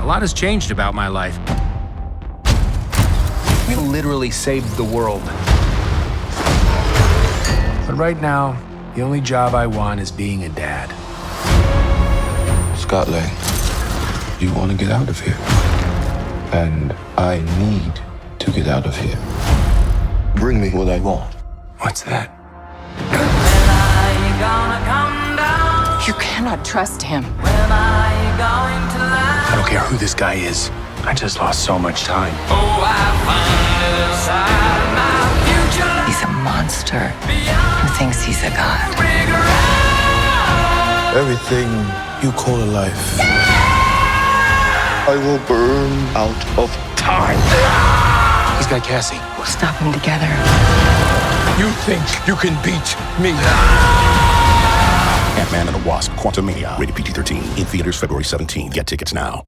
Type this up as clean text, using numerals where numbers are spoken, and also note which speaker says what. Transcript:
Speaker 1: A lot has changed about my life. We literally saved the world. But right now, the only job I want is being a dad.
Speaker 2: Scotland, you want to get out of here. And I need to get out of here. Bring me what I want.
Speaker 1: What's that?
Speaker 3: You cannot trust him.
Speaker 1: I don't care who this guy is. I just lost so much time.
Speaker 3: He's a monster who thinks he's a god.
Speaker 2: Everything you call a life, I will burn out of time.
Speaker 1: He's got Cassie.
Speaker 3: We'll stop him together.
Speaker 2: You think you can beat me?
Speaker 4: Ant-Man and the Wasp: QUANTUMANIA. Rated PG-13. In theaters February 17th. Get tickets now.